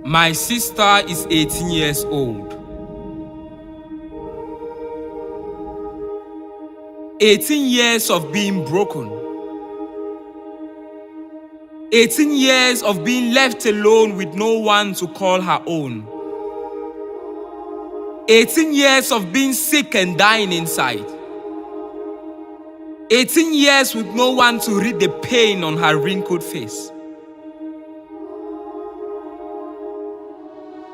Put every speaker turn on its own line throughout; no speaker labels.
My sister is 18 years old. 18 years of being broken. 18 years of being left alone with no one to call her own. 18 years of being sick and dying inside. 18 years with no one to read the pain on her wrinkled face.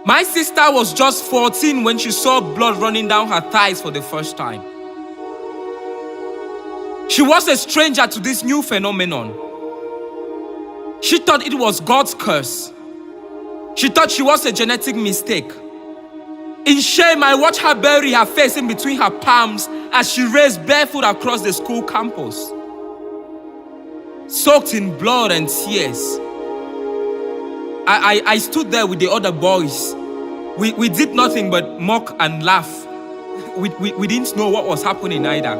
My sister was just 14 when she saw blood running down her thighs for the first time. She was a stranger to this new phenomenon. She thought it was God's curse. She thought she was a genetic mistake. In shame, I watched her bury her face in between her palms as she raced barefoot across the school campus. Soaked in blood and tears. I stood there with the other boys. We did nothing but mock and laugh. We didn't know what was happening either.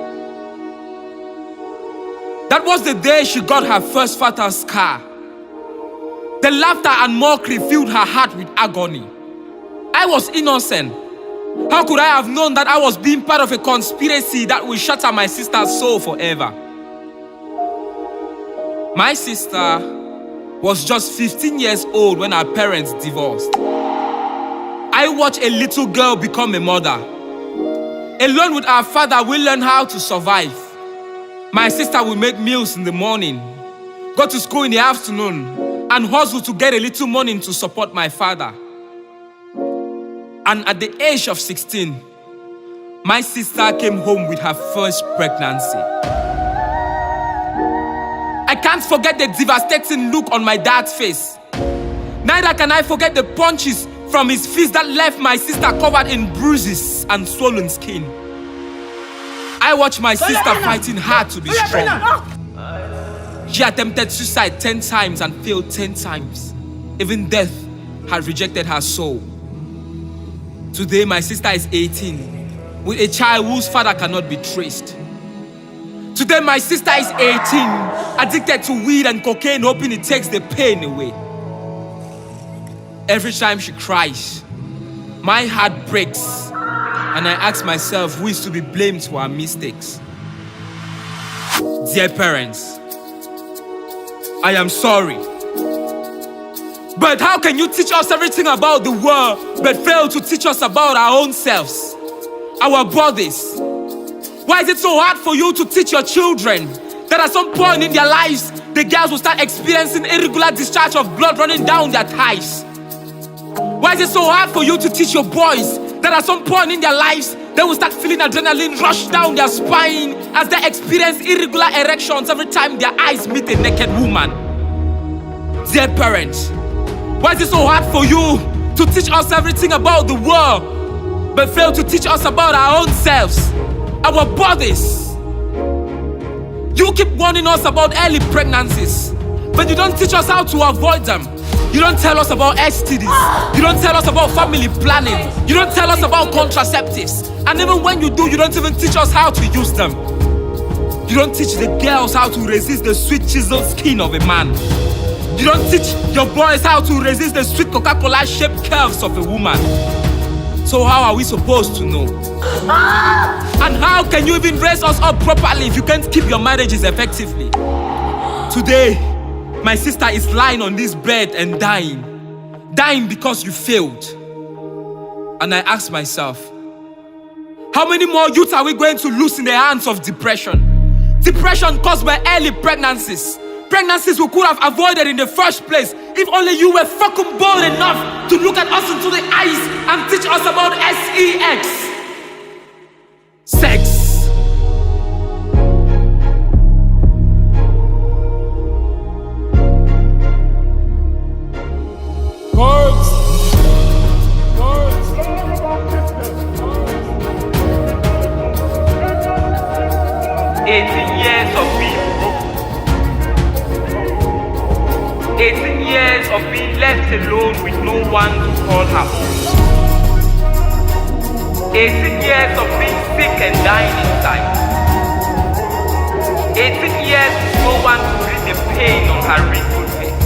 That was the day she got her first fatal scar. The laughter and mockery filled her heart with agony. I was innocent. How could I have known that I was being part of a conspiracy that will shatter my sister's soul forever? My sister was just 15 years old when our parents divorced. I watched a little girl become a mother. Alone with our father, we learned how to survive. My sister would make meals in the morning, go to school in the afternoon, and hustle to get a little money to support my father. And at the age of 16, my sister came home with her first pregnancy. I can't forget the devastating look on my dad's face. Neither can I forget the punches from his fist that left my sister covered in bruises and swollen skin. I watched my sister fighting hard to be strong. She attempted suicide 10 times and failed 10 times. Even death had rejected her soul. Today, my sister is 18, with a child whose father cannot be traced. Today, my sister is 18, addicted to weed and cocaine, hoping it takes the pain away. Every time she cries, my heart breaks, and I ask myself who is to be blamed for our mistakes. Dear parents, I am sorry. But how can you teach us everything about the world but fail to teach us about our own selves, our bodies? Why is it so hard for you to teach your children that at some point in their lives, the girls will start experiencing irregular discharge of blood running down their thighs? Why is it so hard for you to teach your boys that at some point in their lives, they will start feeling adrenaline rush down their spine as they experience irregular erections every time their eyes meet a naked woman? Dear parents, why is it so hard for you to teach us everything about the world but fail to teach us about our own selves, our bodies? You keep warning us about early pregnancies, but you don't teach us how to avoid them. You don't tell us about STDs. You don't tell us about family planning. You don't tell us about contraceptives. And even when you do, you don't even teach us how to use them. You don't teach the girls how to resist the sweet chiseled skin of a man. You don't teach your boys how to resist the sweet Coca-Cola shaped curves of a woman. So how are we supposed to know? And how can you even raise us up properly if you can't keep your marriages effectively? Today, my sister is lying on this bed and dying. Dying because you failed. And I ask myself, how many more youths are we going to lose in the hands of depression? Depression caused by early pregnancies. Pregnancies we could have avoided in the first place if only you were fucking bold enough to look at us into the eyes and teach us about sex. Sex. Words. 18 years of being broken. 18 years of being left alone with no one to call her own. 18 years of being sick and dying inside. 18 years with no one to read the pain on her wrinkled face.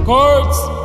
Courts.